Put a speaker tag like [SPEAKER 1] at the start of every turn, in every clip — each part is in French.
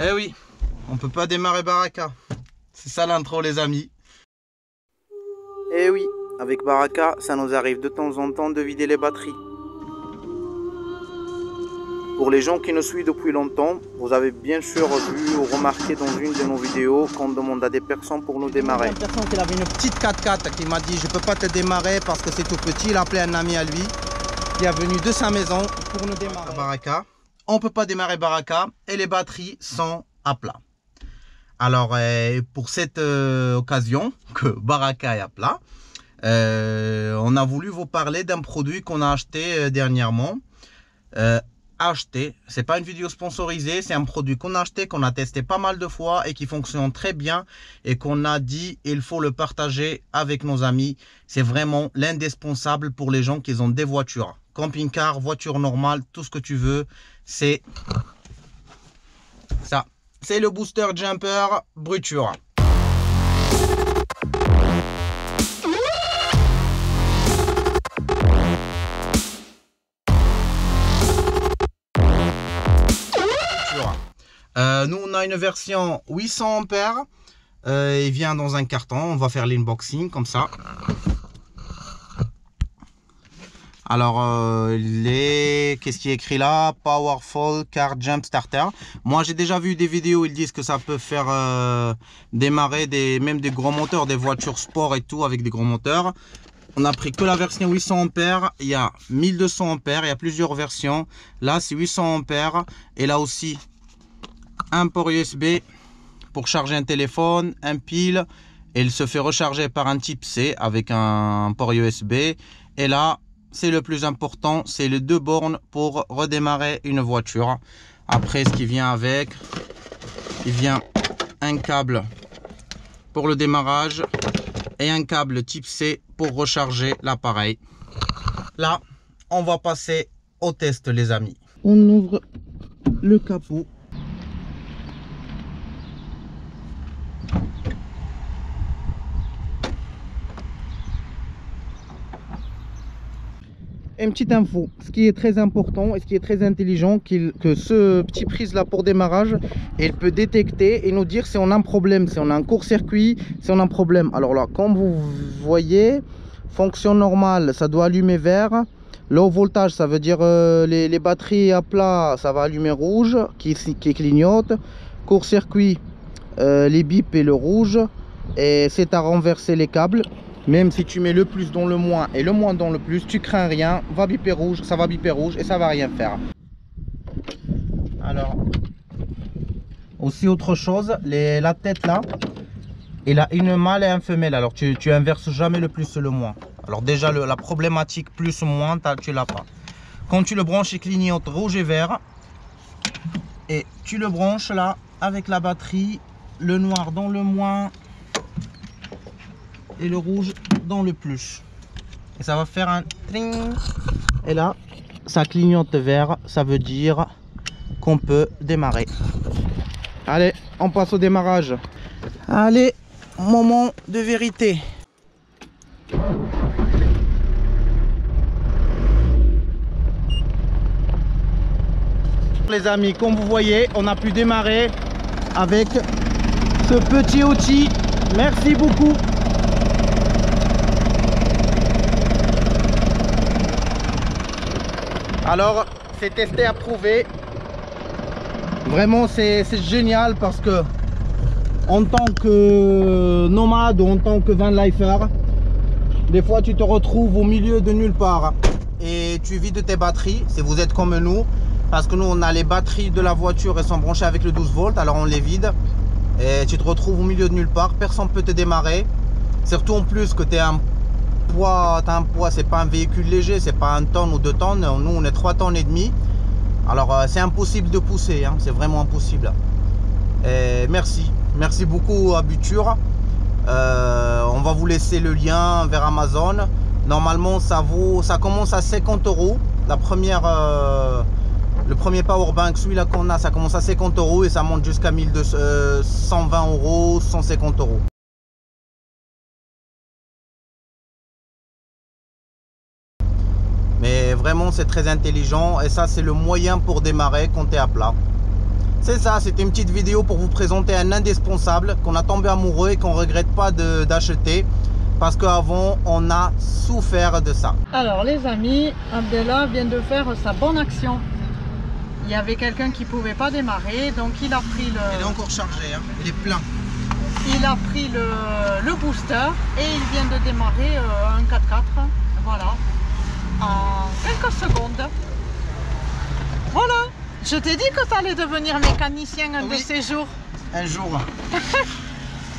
[SPEAKER 1] Eh oui, on peut pas démarrer Baraka. C'est ça l'intro les amis.
[SPEAKER 2] Eh oui, avec Baraka, ça nous arrive de temps en temps de vider les batteries. Pour les gens qui nous suivent depuis longtemps, vous avez bien sûr vu ou remarqué dans une de nos vidéos qu'on demande à des personnes pour nous démarrer.
[SPEAKER 1] Une personne qui avait une petite 4x4 qui m'a dit je peux pas te démarrer parce que c'est tout petit. Il a appelé un ami à lui qui est venu de sa maison pour nous démarrer Baraka. On peut pas démarrer Baraka et les batteries sont à plat. Alors pour cette occasion que Baraka est à plat, on a voulu vous parler d'un produit qu'on a acheté dernièrement. C'est pas une vidéo sponsorisée, c'est un produit qu'on a acheté, qu'on a testé pas mal de fois et qui fonctionne très bien et qu'on a dit il faut le partager avec nos amis. C'est vraiment l'indispensable pour les gens qui ont des voitures, camping-car, voiture normale, tout ce que tu veux. C'est ça, c'est le booster jumper Brutura. Nous on a une version 800 ampères, il vient dans un carton, on va faire l'inboxing comme ça. Alors qu'est-ce qui est écrit là? Powerful Car Jump Starter. Moi j'ai déjà vu des vidéos, ils disent que ça peut faire démarrer même des gros moteurs, des voitures sport et tout avec des gros moteurs. On a pris que la version 800 ampères, il y a 1200 ampères, il y a plusieurs versions. Là c'est 800 ampères et là aussi un port USB pour charger un téléphone, un pile, et il se fait recharger par un type C avec un port USB. Et là c'est le plus important, c'est les 2 bornes pour redémarrer une voiture. Après ce qui vient avec, il vient un câble pour le démarrage et un câble type C pour recharger l'appareil. Là on va passer au test les amis. On ouvre le capot. Une petite info, ce qui est très important et ce qui est très intelligent, que ce petit prise là pour démarrage, il peut détecter et nous dire si on a un problème, si on a un court-circuit, si on a un problème. Alors là, comme vous voyez, fonction normale, ça doit allumer vert. Low voltage, ça veut dire les batteries à plat, ça va allumer rouge, qui clignote. Court-circuit, les bips et le rouge. Et c'est à renverser les câbles. Même si tu mets le plus dans le moins et le moins dans le plus, tu crains rien, va biper rouge, ça va biper rouge et ça va rien faire. Alors, aussi autre chose, la tête là, il a une mâle et un femelle. Alors tu inverses jamais le plus et le moins. Alors déjà la problématique plus ou moins, tu l'as pas. Quand tu le branches, il clignote rouge et vert. Et tu le branches là avec la batterie, le noir dans le moins et le rouge dans le plus, et ça va faire un tring, et là ça clignote vert, ça veut dire qu'on peut démarrer. Allez, on passe au démarrage. Allez, moment de vérité. Les amis, comme vous voyez, on a pu démarrer avec ce petit outil. Merci beaucoup. Alors c'est testé, approuvé. Vraiment c'est génial parce que en tant que nomade ou en tant que van lifer, des fois tu te retrouves au milieu de nulle part et tu vides tes batteries si vous êtes comme nous, parce que nous on a les batteries de la voiture, elles sont branchées avec le 12 volts, alors on les vide et tu te retrouves au milieu de nulle part, personne ne peut te démarrer, surtout en plus que tu es un poids, c'est pas un véhicule léger, c'est pas 1 tonne ou 2 tonnes, nous on est 3 tonnes et demi, alors c'est impossible de pousser, hein, c'est vraiment impossible. Et merci beaucoup à Brutura. On va vous laisser le lien vers Amazon. Normalement ça commence à 50 €. La première le premier powerbank, celui-là qu'on a, ça commence à 50 € et ça monte jusqu'à 120 €, 150 €. Mais vraiment c'est très intelligent et ça c'est le moyen pour démarrer quand tu es à plat. C'est ça, c'était une petite vidéo pour vous présenter un indispensable qu'on a tombé amoureux et qu'on regrette pas d'acheter. Parce qu'avant, on a souffert de ça.
[SPEAKER 3] Alors les amis, Abdellah vient de faire sa bonne action. Il y avait quelqu'un qui ne pouvait pas démarrer, donc il a pris le...
[SPEAKER 1] Il est encore chargé, hein. Il est plein.
[SPEAKER 3] Il a pris le booster et il vient de démarrer un 4x4. Voilà. En quelques secondes. Voilà. Je t'ai dit que tu allais devenir mécanicien un de ces jours.
[SPEAKER 1] Un jour.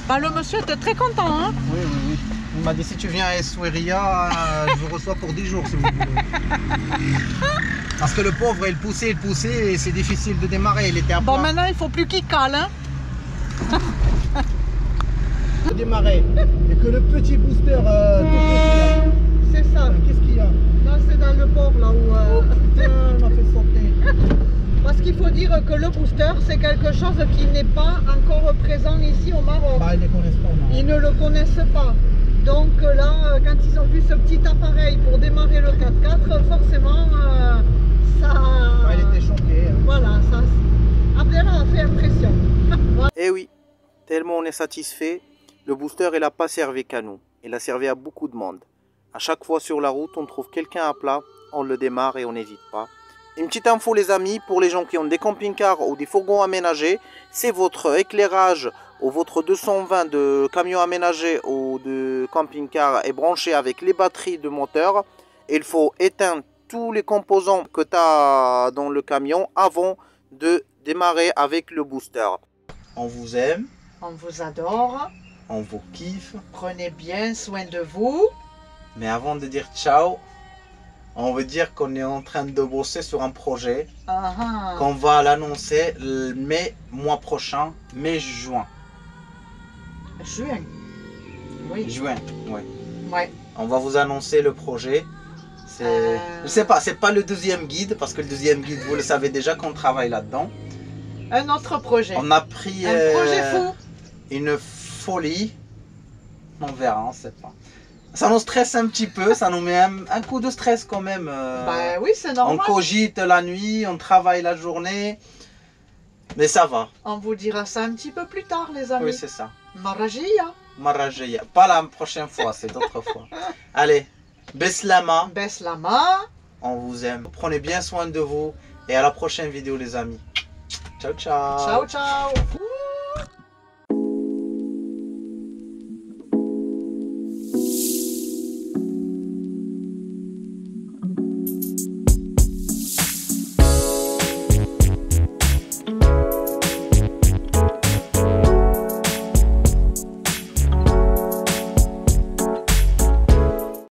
[SPEAKER 3] Bah, le monsieur était très content, hein.
[SPEAKER 1] Oui, oui, oui. Il m'a dit si tu viens à Essaouira, je vous reçois pour 10 jours si vous voulez. Parce que le pauvre, il poussait et c'est difficile de démarrer. Il était à plat.
[SPEAKER 3] Bon, maintenant il faut plus qu'il cale, hein.
[SPEAKER 1] De démarrer. Et que le petit booster tout petit.
[SPEAKER 3] C'est ça.
[SPEAKER 1] Qu'est-ce qu'il y a?
[SPEAKER 3] Là, c'est dans le port, là où...
[SPEAKER 1] Putain, on m'a fait sauter.
[SPEAKER 3] Parce qu'il faut dire que le booster, c'est quelque chose qui n'est pas encore présent ici au Maroc.
[SPEAKER 1] Bah, ils ne connaissent pas. Non.
[SPEAKER 3] Ils ne le connaissent pas. Donc là, quand ils ont vu ce petit appareil pour démarrer le 4x4, forcément, ça...
[SPEAKER 1] Bah, il était choqué. Hein.
[SPEAKER 3] Voilà, ça... Abdellah a fait impression.
[SPEAKER 2] Eh oui, tellement on est satisfait, le booster il n'a pas servi qu'à nous, il a servi à beaucoup de monde. À chaque fois sur la route, on trouve quelqu'un à plat, on le démarre et on n'hésite pas. Une petite info les amis, pour les gens qui ont des camping-cars ou des fourgons aménagés, c'est votre éclairage ou votre 220 de camion aménagé ou de camping-car est branché avec les batteries de moteur. Il faut éteindre tous les composants que tu as dans le camion avant de démarrer avec le booster.
[SPEAKER 1] On vous aime,
[SPEAKER 3] On vous adore.
[SPEAKER 1] on vous kiffe.
[SPEAKER 3] Prenez bien soin de vous.
[SPEAKER 1] Mais avant de dire ciao, on veut dire qu'on est en train de bosser sur un projet qu'on va l'annoncer le mois prochain, mai-juin.
[SPEAKER 3] Juin. Oui.
[SPEAKER 1] Juin, oui.
[SPEAKER 3] Ouais.
[SPEAKER 1] On va vous annoncer le projet. Je sais pas, c'est pas le deuxième guide, parce que le deuxième guide, vous le savez déjà qu'on travaille là-dedans.
[SPEAKER 3] Un autre projet.
[SPEAKER 1] On a pris
[SPEAKER 3] Un projet fou.
[SPEAKER 1] une folie. On verra, on sait pas. Ça nous stresse un petit peu, ça nous met un coup de stress quand même.
[SPEAKER 3] Bah oui, c'est normal.
[SPEAKER 1] On cogite la nuit, on travaille la journée. Mais ça va.
[SPEAKER 3] On vous dira ça un petit peu plus tard, les amis.
[SPEAKER 1] Oui, c'est ça.
[SPEAKER 3] Marajia.
[SPEAKER 1] Marajeya. Pas la prochaine fois, c'est d'autres fois. Allez, Beslama.
[SPEAKER 3] Beslama.
[SPEAKER 1] On vous aime. Prenez bien soin de vous. Et à la prochaine vidéo, les amis. Ciao, ciao.
[SPEAKER 3] Ciao, ciao.